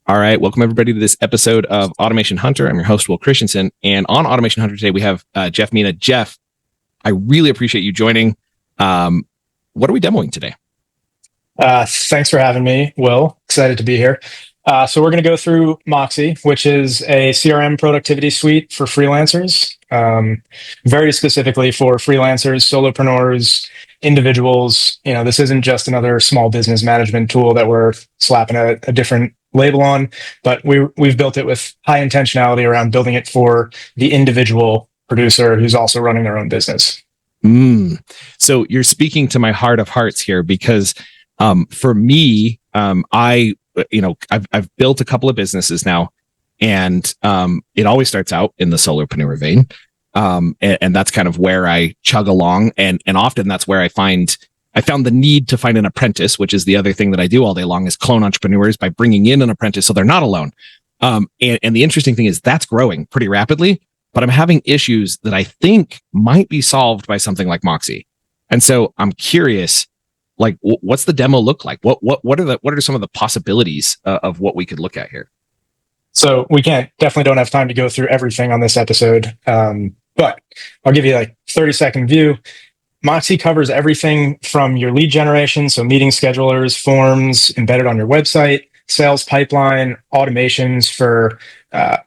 All right. Welcome, everybody, to this episode of Automation Hunter. I'm your host, Will Christensen. And on Automation Hunter today, we have Geoffrey Mina. Jeff, I really appreciate you joining. What are we demoing today? Thanks for having me, Will. Excited to be here. So we're going to go through Moxie, which is a CRM productivity suite for freelancers, very specifically for freelancers, solopreneurs, individuals. This isn't just another small business management tool that we're slapping a different label on, but we've built it with high intentionality around building it for the individual producer who's also running their own business. So you're speaking to my heart of hearts here, because for me, I've built a couple of businesses now, and it always starts out in the solopreneur vein. And that's kind of where I chug along. And often that's where I found the need to find an apprentice, which is the other thing that I do all day long, is clone entrepreneurs by bringing in an apprentice so they're not alone. And the interesting thing is that's growing pretty rapidly, but I'm having issues that I think might be solved by something like Moxie. And so I'm curious, like, what's the demo look like? What are some of the possibilities of what we could look at here? So we definitely don't have time to go through everything on this episode. But I'll give you like 30-second view. Moxie covers everything from your lead generation, so meeting schedulers, forms embedded on your website, sales pipeline, automations for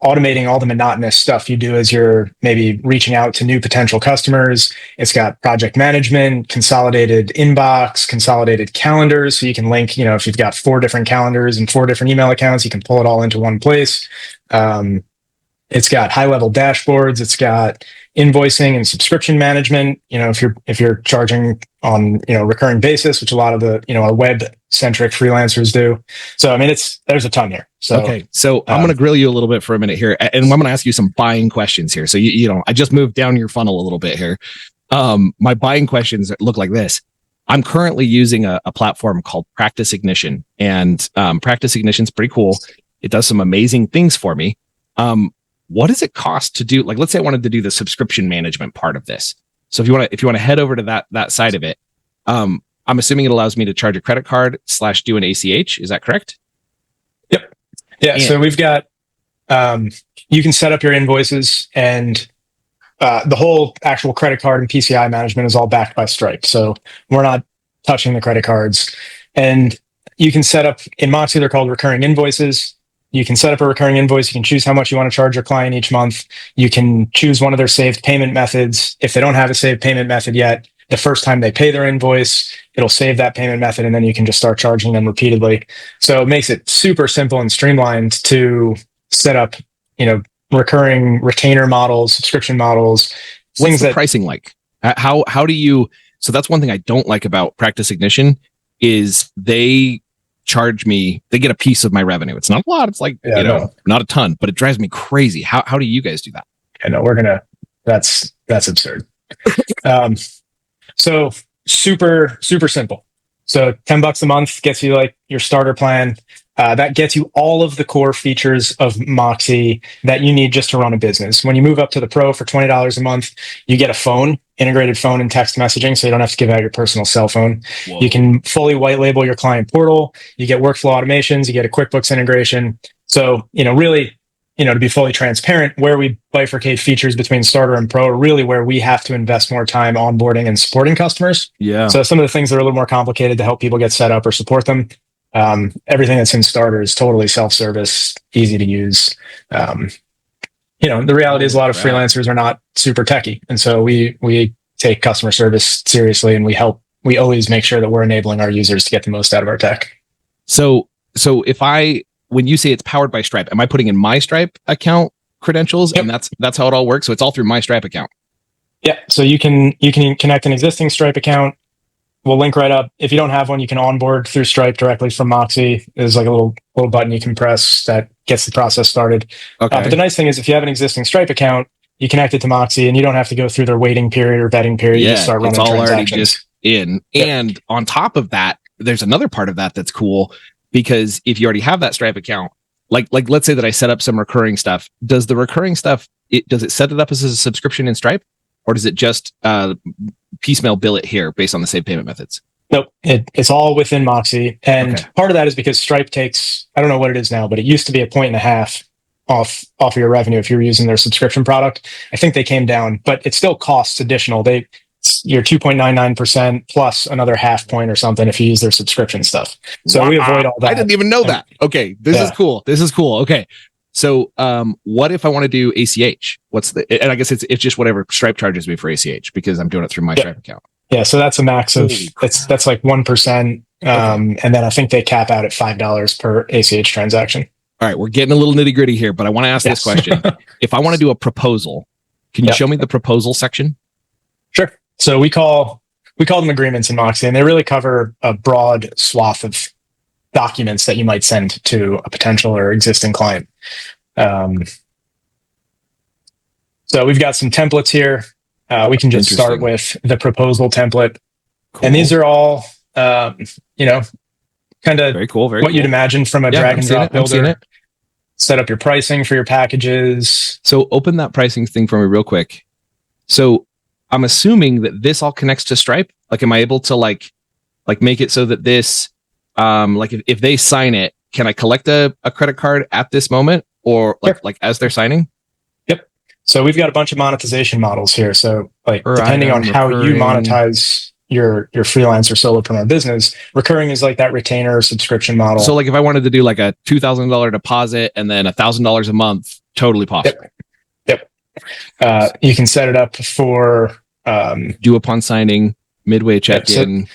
automating all the monotonous stuff you do as you're maybe reaching out to new potential customers. It's got project management, consolidated inbox, consolidated calendars, so you can link, if you've got 4 different calendars and 4 different email accounts, you can pull it all into one place. It's got high-level dashboards. It's got invoicing and subscription management. If you're charging on recurring basis, which a lot of the our web-centric freelancers do. So I mean, there's a ton here. So okay, so I'm going to grill you a little bit for a minute here, and I'm going to ask you some buying questions here. So I just moved down your funnel a little bit here. My buying questions look like this. I'm currently using a platform called Practice Ignition, and Practice Ignition is pretty cool. It does some amazing things for me. What does it cost to do? Like, let's say I wanted to do the subscription management part of this. So if you want to head over to that side of it, I'm assuming it allows me to charge a credit card / do an ACH. Is that correct? Yep. Yeah. So we've got, you can set up your invoices, and the whole actual credit card and PCI management is all backed by Stripe. So we're not touching the credit cards. And you can set up, in Moxie, they're called recurring invoices. You can set up a recurring invoice. You can choose how much you want to charge your client each month. You can choose one of their saved payment methods. If they don't have a saved payment method yet, the first time they pay their invoice, it'll save that payment method, and then you can just start charging them repeatedly. So it makes it super simple and streamlined to set up, recurring retainer models, subscription models. What's the pricing like? How do you? So that's one thing I don't like about Practice Ignition is they get a piece of my revenue. It's not a lot. It's like, not a ton, but it drives me crazy. How do you guys do that? I know that's absurd. So super, super simple. So $10 a month gets you like your starter plan. That gets you all of the core features of Moxie that you need just to run a business. When you move up to the Pro for $20 a month, you get a phone, integrated phone and text messaging, so you don't have to give out your personal cell phone. Whoa. You can fully white label your client portal. You get workflow automations. You get a QuickBooks integration. So, really, to be fully transparent, where we bifurcate features between starter and Pro are really where we have to invest more time onboarding and supporting customers. Yeah. So some of the things that are a little more complicated to help people get set up or support them. Everything that's in starter is totally self-service, easy to use. The reality is a lot of freelancers are not super techy. And so we take customer service seriously, and we always make sure that we're enabling our users to get the most out of our tech. So when you say it's powered by Stripe, am I putting in my Stripe account credentials? Yep. And that's how it all works. So it's all through my Stripe account. Yeah. So you can connect an existing Stripe account. We'll link right up. If you don't have one, you can onboard through Stripe directly from Moxie. There's like a little button you can press that gets the process started. Okay. But the nice thing is, if you have an existing Stripe account, you connect it to Moxie, and you don't have to go through their waiting period or vetting period. You just start running transactions. It's all already just in. Yep. And on top of that, there's another part of that that's cool, because if you already have that Stripe account, like let's say that I set up some recurring stuff. Does the recurring stuff, does it set it up as a subscription in Stripe? Or does it just piecemeal bill it here based on the same payment methods? Nope. It's all within Moxie. And Okay. part of that is because Stripe takes, I don't know what it is now, but it used to be 1.5 off of your revenue if you were using their subscription product. I think they came down, but it still costs additional. You're 2.99% plus another half point or something if you use their subscription stuff. So we avoid all that. I didn't even know that. Okay. This is cool. This is cool. Okay. So, what if I want to do ACH? And I guess it's just whatever Stripe charges me for ACH because I'm doing it through my Stripe account. Yeah. So that's a max of, that's like 1%. And then I think they cap out at $5 per ACH transaction. All right. We're getting a little nitty gritty here, but I want to ask this question. If I want to do a proposal, can you show me the proposal section? Sure. So we call them agreements in Moxie, and they really cover a broad swath of documents that you might send to a potential or existing client. So we've got some templates here. We can just start with the proposal template. Cool. And these are all, kind of very cool, what you'd imagine from a drag and drop builder. Set up your pricing for your packages. So open that pricing thing for me real quick. So I'm assuming that this all connects to Stripe. Like, am I able to like make it so that this, if they sign it, can I collect a credit card at this moment or like as they're signing? Yep. So we've got a bunch of monetization models here. So depending on how you monetize your freelance or solopreneur business, recurring is like that retainer subscription model. So if I wanted to do like a $2,000 deposit and then $1,000 a month, totally possible. Yep. You can set it up for due upon signing, midway check-in.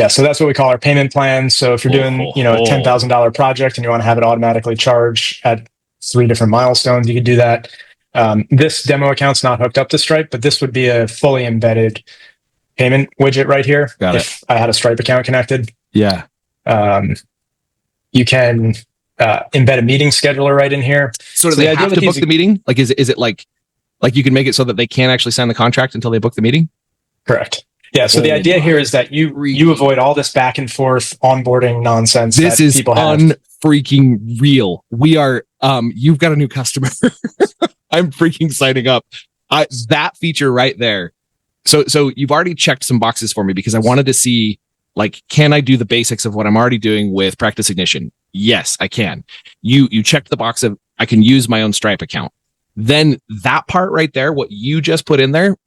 So that's what we call our payment plan. So if you're doing, a $10,000 project and you want to have it automatically charge at 3 different milestones, you could do that. This demo account's not hooked up to Stripe, but this would be a fully embedded payment widget right here. If I had a Stripe account connected. Yeah. You can embed a meeting scheduler right in here. So do they have to book the meeting? Like, is it like you can make it so that they can't actually sign the contract until they book the meeting? Correct. Yeah. So the idea here is that you avoid all this back and forth onboarding nonsense. This is unfreaking real. We are, you've got a new customer. I'm freaking signing up. That feature right there. So you've already checked some boxes for me because I wanted to see, can I do the basics of what I'm already doing with Practice Ignition? Yes, I can. You checked the box of I can use my own Stripe account. Then that part right there, what you just put in there,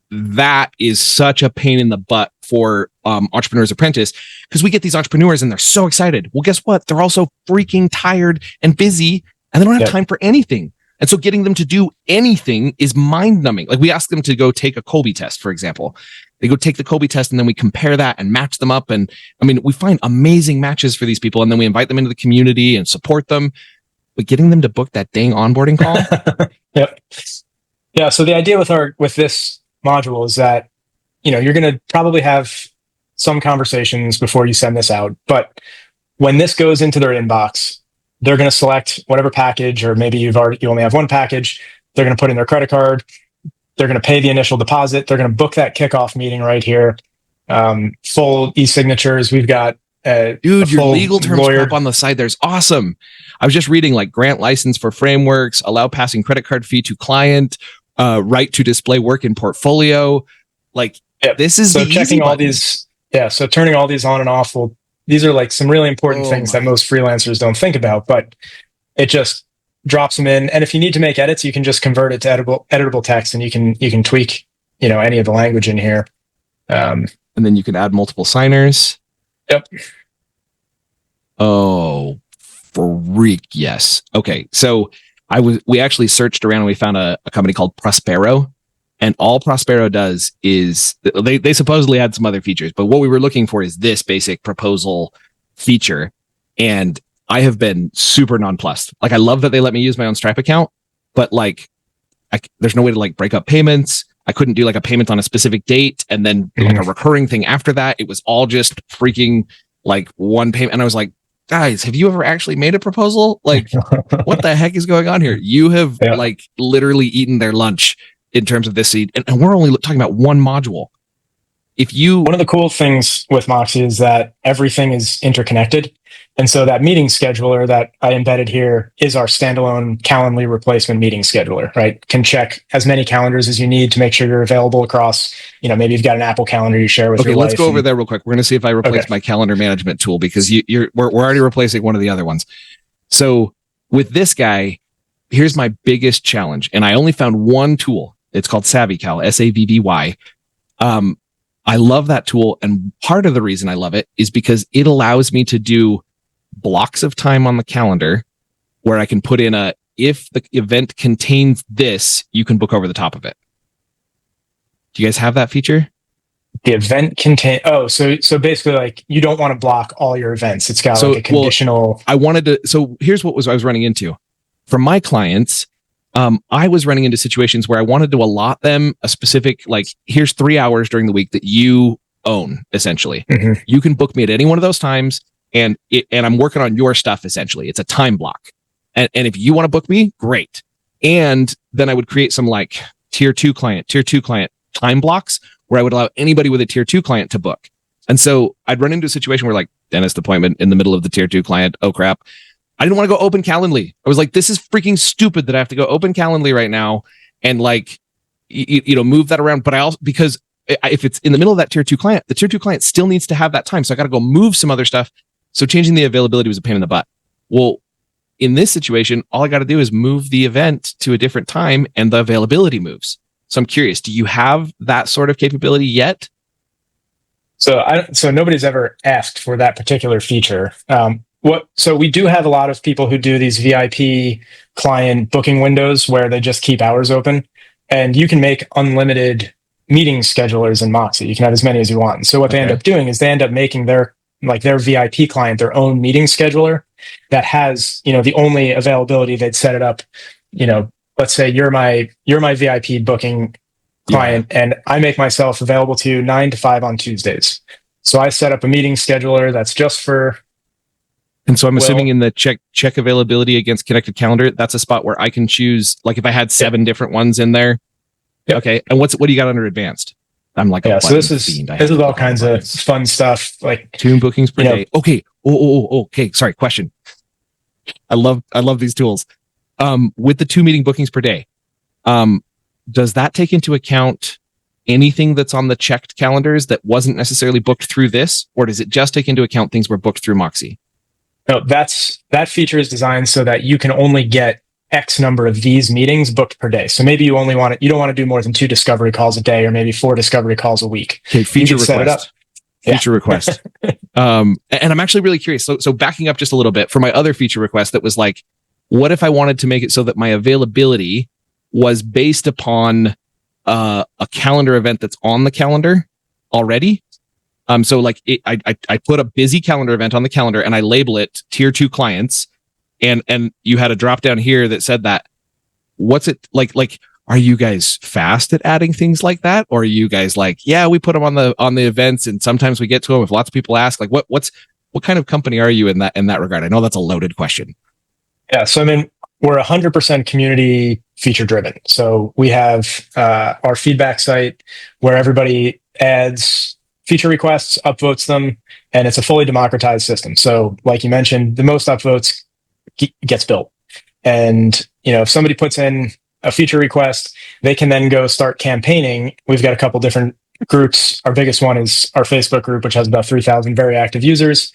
that is such a pain in the butt for Entrepreneur's Apprentice, because we get these entrepreneurs and they're so excited. Well, guess what? They're also freaking tired and busy and they don't have time for anything. And so getting them to do anything is mind numbing. We ask them to go take a Kolbe test, for example. They go take the Kolbe test and then we compare that and match them up. And we find amazing matches for these people. And then we invite them into the community and support them. But getting them to book that dang onboarding call. Yep. Yeah. So the idea with this module is that, you're going to probably have some conversations before you send this out. But when this goes into their inbox, they're going to select whatever package, or maybe you only have one package. They're going to put in their credit card. They're going to pay the initial deposit. They're going to book that kickoff meeting right here. Full e-signatures. We've got your legal terms up on the side. There's awesome. I was just reading grant license for frameworks, allow passing credit card fee to client, right to display work in portfolio. This is so the checking easy all button. these. Yeah. So turning all these on and off these are some really important things that most freelancers don't think about, but it just drops them in. And if you need to make edits, you can just convert it to editable text, and you can tweak, any of the language in here. And then you can add multiple signers. Yep. Oh, freak. Yes. Okay. So we actually searched around and we found a company called Prospero. And all Prospero does is they supposedly had some other features, but what we were looking for is this basic proposal feature. And I have been super nonplussed. I love that they let me use my own Stripe account, but there's no way to break up payments. I couldn't do a payment on a specific date and then a recurring thing after that. It was all just freaking one payment. And I was like, guys, have you ever actually made a proposal? What the heck is going on here? You have literally eaten their lunch in terms of this seed. And we're only talking about one module. One of the cool things with Moxie is that everything is interconnected. And so that meeting scheduler that I embedded here is our standalone Calendly replacement meeting scheduler, right? Can check as many calendars as you need to make sure you're available across, maybe you've got an Apple calendar you share with your wife. Let's go over there real quick. We're going to see if I replace my calendar management tool, because we're already replacing one of the other ones. So with this guy, here's my biggest challenge. And I only found one tool. It's called SavvyCal, SAVVY. I love that tool. And part of the reason I love it is because it allows me to do blocks of time on the calendar where I can put in if the event contains this, you can book over the top of it. Do you guys have that feature? The event contain. Oh, so basically, like, you don't want to block all your events. It's got like a conditional. So here's what I was running into. For my clients, I was running into situations where I wanted to allot them a specific, like, here's 3 hours during the week that you own, essentially. Mm-hmm. You can book me at any one of those times, and I'm working on your stuff, essentially. It's a time block. And if you want to book me, great. And then I would create some like tier two client time blocks where I would allow anybody with a tier 2 client to book. And so I'd run into a situation where, like, dentist appointment in the middle of the tier 2 client. Oh crap. I didn't want to go open Calendly. I was like, this is freaking stupid that I have to go open Calendly right now and, like, move that around. But I also, because if it's in the middle of that tier 2 client, the tier 2 client still needs to have that time. So I got to go move some other stuff. So changing the availability was a pain in the butt. Well, in this situation, all I got to do is move the event to a different time and the availability moves. So I'm curious, do you have that sort of capability yet? So nobody's ever asked for that particular feature. So we do have a lot of people who do these VIP client booking windows where they just keep hours open, and you can make unlimited meeting schedulers in Moxie. You can have as many as you want. And so what they end up doing is they end up making their VIP client their own meeting scheduler that has, the only availability they'd set it up. Let's say you're my VIP booking client, and I make myself available to you 9 to 5 on Tuesdays. So I set up a meeting scheduler that's just for. And so I'm assuming in the check availability against connected calendar, that's a spot where I can choose, like, if I had 7 different ones in there. Yep. Okay. And what do you got under advanced? I'm like, so this is all kinds of fun stuff, like 2 bookings per day. Okay. Okay. Sorry. Question. I love these tools. With the 2 meeting bookings per day, does that take into account anything that's on the checked calendars that wasn't necessarily booked through this, or does it just take into account things were booked through Moxie? No, that feature is designed so that you can only get X number of these meetings booked per day. So maybe you don't want to do more than 2 discovery calls a day, or maybe 4 discovery calls a week. Okay, feature request. Feature request. And I'm actually really curious. So backing up just a little bit, for my other feature request that was like, what if I wanted to make it so that my availability was based upon a calendar event that's on the calendar already? So like I put a busy calendar event on the calendar and I label it tier 2 clients, and you had a drop down here that said that. What's it like? Like, are you guys fast at adding things like that, or are you guys like, yeah, we put them on the events and sometimes we get to them if lots of people ask? Like, what kind of company are you in that regard? I know that's a loaded question. Yeah, so I mean, we're 100% community feature driven. So we have our feedback site where everybody adds feature requests, upvotes them, and it's a fully democratized system. So like you mentioned, the most upvotes gets built. And, if somebody puts in a feature request, they can then go start campaigning. We've got a couple different groups. Our biggest one is our Facebook group, which has about 3,000 very active users.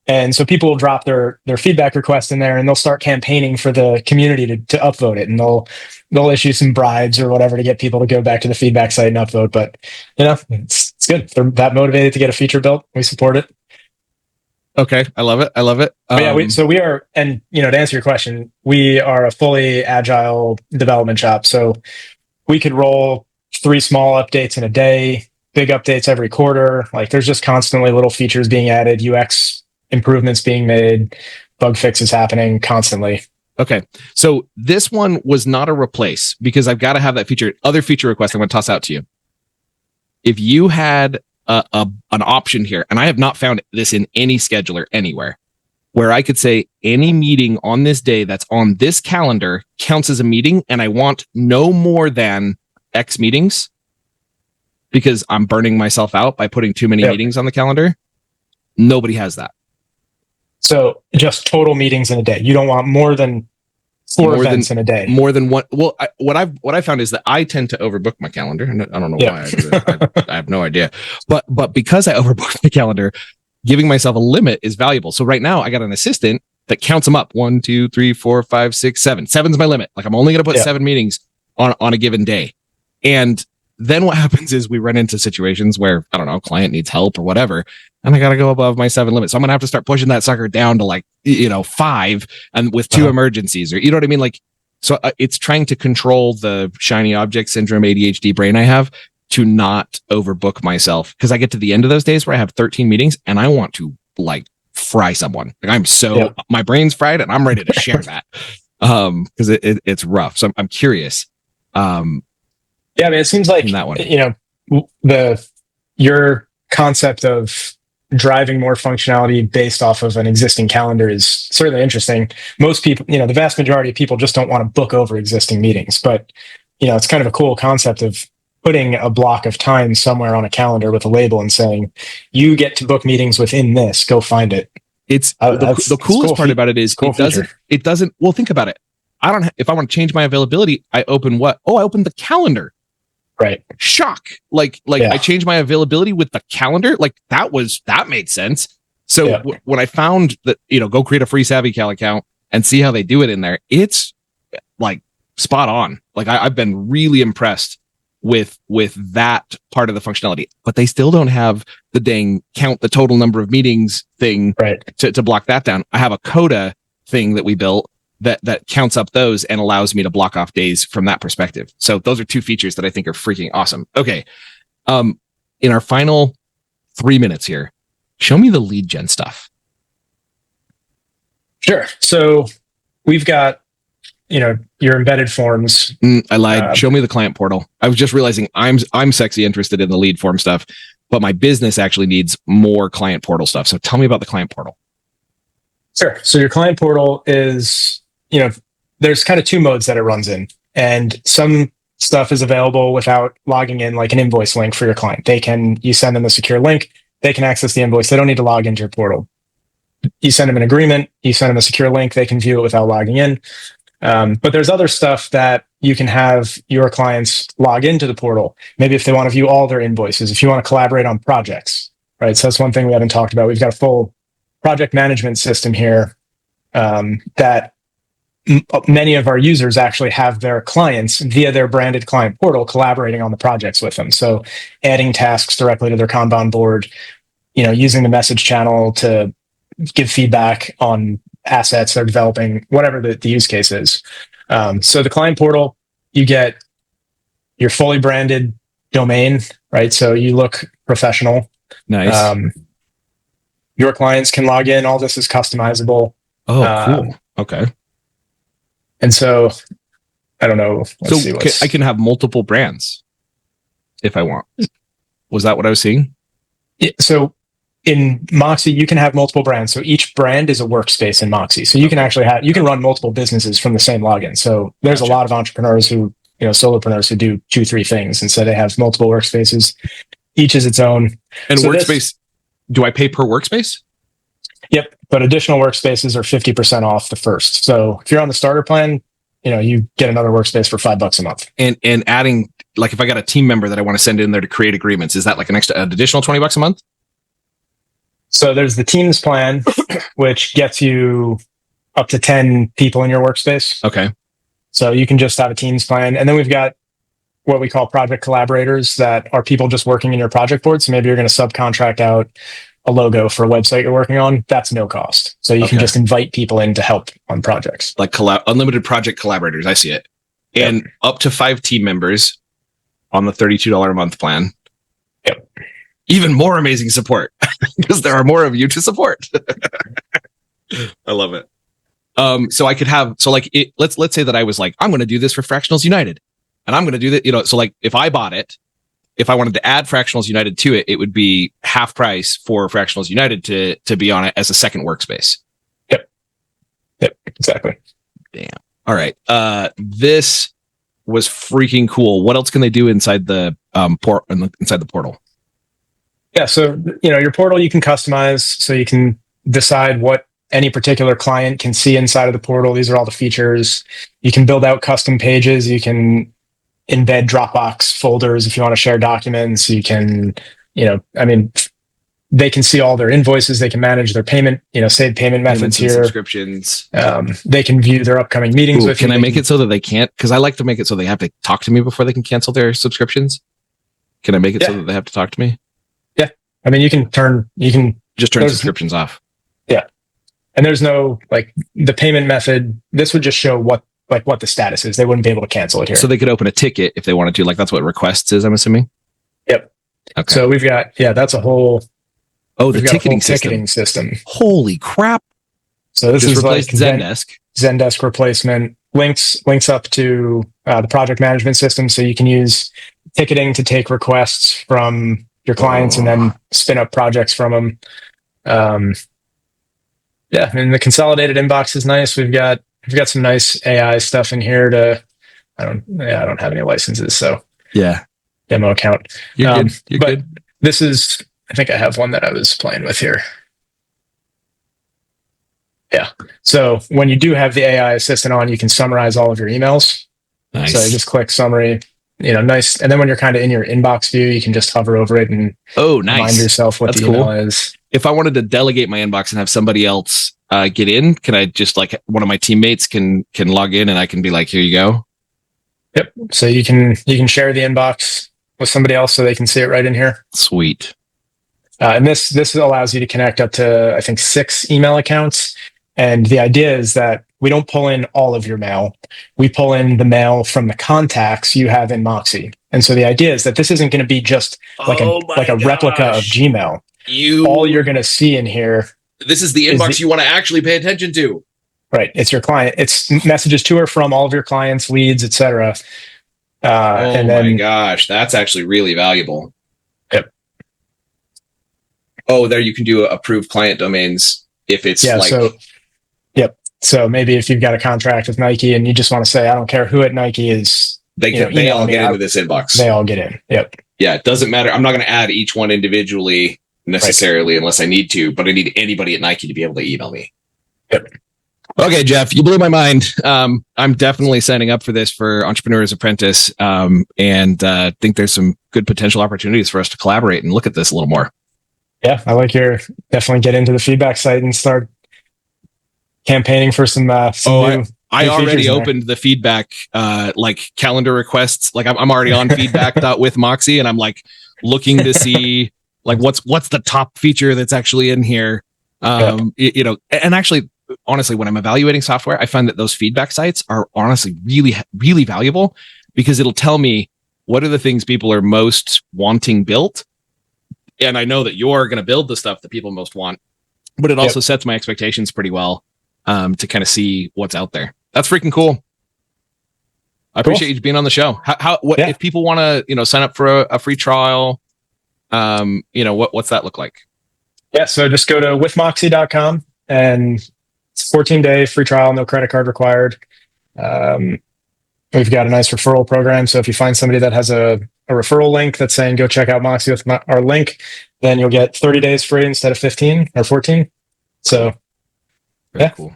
And so people will drop their feedback request in there, and they'll start campaigning for the community to upvote it. And they'll issue some bribes or whatever to get people to go back to the feedback site and upvote. But it's good. They're that motivated to get a feature built. We support it. Okay, I love it. We are, and to answer your question, we are a fully agile development shop. So we could roll 3 small updates in a day, big updates every quarter. Like, there's just constantly little features being added, UX improvements being made, bug fixes happening constantly. Okay. So this one was not a replace, because I've got to have that feature. Other feature request I'm going to toss out to you. If you had an option here, and I have not found this in any scheduler anywhere, where I could say any meeting on this day that's on this calendar counts as a meeting, and I want no more than X meetings, because I'm burning myself out by putting too many Yep. meetings on the calendar. Nobody has that. So just total meetings in a day. You don't want more than four events in a day. More than one. Well, what I found is that I tend to overbook my calendar, and I don't know why I do that. I have no idea. But because I overbook my calendar, giving myself a limit is valuable. So right now I got an assistant that counts them up. 1, 2, 3, 4, 5, 6, 7. 7's my limit. Like I'm only going to put 7 meetings on a given day. And then what happens is we run into situations where, I don't know, client needs help or whatever, and I got to go above my 7 limit. So I'm going to have to start pushing that sucker down to like, 5 and with 2 emergencies, or, you know what I mean? Like, so it's trying to control the shiny object syndrome, ADHD brain I have to not overbook myself. Cause I get to the end of those days where I have 13 meetings and I want to like fry someone. Like I'm so, my brain's fried and I'm ready to share that. Cause it's rough. So I'm curious. Yeah, I mean, it seems like that one. Your concept of driving more functionality based off of an existing calendar is certainly interesting. Most people, the vast majority of people just don't want to book over existing meetings, but it's kind of a cool concept of putting a block of time somewhere on a calendar with a label and saying, you get to book meetings within this, go find it. It's the coolest part about it is it doesn't, well, think about it. If I want to change my availability, I open what? Oh, I open the calendar. Right. Shock. I changed my availability with the calendar. Like that made sense. So when I found that, go create a free SavvyCal account and see how they do it in there, it's like spot on. Like I've been really impressed with that part of the functionality, but they still don't have the dang count the total number of meetings thing to block that down. I have a coda thing that we built that counts up those and allows me to block off days from that perspective. So those are 2 features that I think are freaking awesome. Okay. In our final 3 minutes here, show me the lead gen stuff. Sure. So we've got, your embedded forms. I lied. Show me the client portal. I was just realizing I'm sexy interested in the lead form stuff, but my business actually needs more client portal stuff. So tell me about the client portal. Sure. So your client portal is, there's kind of 2 modes that it runs in, and some stuff is available without logging in, like an invoice link for your client. You send them a secure link, they can access the invoice. They don't need to log into your portal. You send them an agreement, you send them a secure link, they can view it without logging in. But there's other stuff that you can have your clients log into the portal. Maybe if they want to view all their invoices, if you want to collaborate on projects, right? So that's one thing we haven't talked about. We've got a full project management system here that many of our users actually have their clients via their branded client portal collaborating on the projects with them. So adding tasks directly to their Kanban board, using the message channel to give feedback on assets they're developing, whatever the use case is. So the client portal, you get your fully branded domain, right? So you look professional. Nice. Your clients can log in. All this is customizable. Oh, cool. Okay. And so, I don't know. I can have multiple brands if I want. Was that what I was seeing? Yeah, so in Moxie, you can have multiple brands. So each brand is a workspace in Moxie. So you can actually you can run multiple businesses from the same login. So there's a lot of entrepreneurs who, solopreneurs who do 2, 3 things. And so they have multiple workspaces. Each is its own. And so workspace, do I pay per workspace? Yep. But additional workspaces are 50% off the first. So if you're on the starter plan, you get another workspace for $5 a month. And adding, like if I got a team member that I want to send in there to create agreements, is that like an additional $20 a month? So there's the Teams plan, which gets you up to 10 people in your workspace. Okay. So you can just have a Teams plan. And then we've got what we call project collaborators that are people just working in your project board. So maybe you're going to subcontract out a logo for a website you're working on. That's no cost. So you can just invite people in to help on projects. Like unlimited project collaborators. I see it. And up to 5 team members on the $32 a month plan. Yep. Even more amazing support because there are more of you to support. I love it. So I could have, let's say that I was like, I'm going to do this for Fractionals United and I'm going to do that, so like if I bought it, if I wanted to add Fractionals United to it, it would be half price for Fractionals United to be on it as a second workspace. Yep, exactly. Damn. All right. This was freaking cool. What else can they do inside the inside the portal? Yeah. So, your portal you can customize, so you can decide what any particular client can see inside of the portal. These are all the features. You can build out custom pages. You can embed Dropbox folders if you want to share documents. You can, they can see all their invoices. They can manage their payment, save payment methods here. Subscriptions. They can view their upcoming meetings. Ooh, can I make it so that they can't? Because I like to make it so they have to talk to me before they can cancel their subscriptions. Can I make it so that they have to talk to me? Yeah. I mean, you can just turn subscriptions off. Yeah. And there's no, the payment method. This would just show what the status is. They wouldn't be able to cancel it here. So they could open a ticket if they wanted to. That's what requests is, I'm assuming. Yep. Okay. So we've got, that's a whole. Oh, the ticketing system. Holy crap. So this is like Zendesk. Zendesk replacement. Links up to the project management system. So you can use ticketing to take requests from your clients and then spin up projects from them. And the consolidated inbox is nice. We've got some nice AI stuff in here I don't have any licenses. So demo account. You're good. You're good. This is, I think I have one that I was playing with here. Yeah. So when you do have the AI assistant on, you can summarize all of your emails. Nice. So you just click summary, nice. And then when you're kind of in your inbox view, you can just hover over it and remind yourself what the email is. If I wanted to delegate my inbox and have somebody else get in, can I just one of my teammates can log in and I can be like, here you go? Yep. So you can share the inbox with somebody else so they can see it right in here. Sweet. And this allows you to connect up to, I think, 6 email accounts. And the idea is that we don't pull in all of your mail. We pull in the mail from the contacts you have in Moxie. And so the idea is that this isn't going to be just like a replica of Gmail. All you're going to see in here. This is the inbox you want to actually pay attention to. Right. It's your client. It's messages to or from all of your clients, leads, etc. My gosh, that's actually really valuable. Yep. Oh, there you can do approved client domains if it's Yep. So maybe if you've got a contract with Nike and you just want to say, I don't care who at Nike is, they all get into this inbox. They all get in. Yep. Yeah. It doesn't matter. I'm not going to add each one individually necessarily unless I need to, but I need anybody at Nike to be able to email me. Yep. Okay, Jeff, you blew my mind. I'm definitely signing up for this for Entrepreneur's Apprentice, and think there's some good potential opportunities for us to collaborate and look at this a little more. Yeah, I like your definitely get into the feedback site and start campaigning for some new I already opened the feedback, calendar requests. I'm already on feedback with Moxie, and I'm looking to see what's the top feature that's actually in here. And actually, honestly, when I'm evaluating software, I find that those feedback sites are honestly really, really valuable because it'll tell me what are the things people are most wanting built. And I know that you're going to build the stuff that people most want, but it also sets my expectations pretty well to kind of see what's out there. That's freaking cool. I appreciate you being on the show. If people want to, sign up for a free trial, what's that look like? Yeah. So just go to withmoxie.com and it's a 14-day free trial, no credit card required. We've got a nice referral program. So if you find somebody that has a referral link that's saying, go check out Moxie with our link, then you'll get 30 days free instead of 15 or 14. So very cool.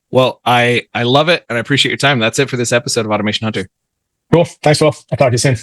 Well, I love it and I appreciate your time. That's it for this episode of Automation Hunter. Cool. Thanks, Will. I'll talk to you soon.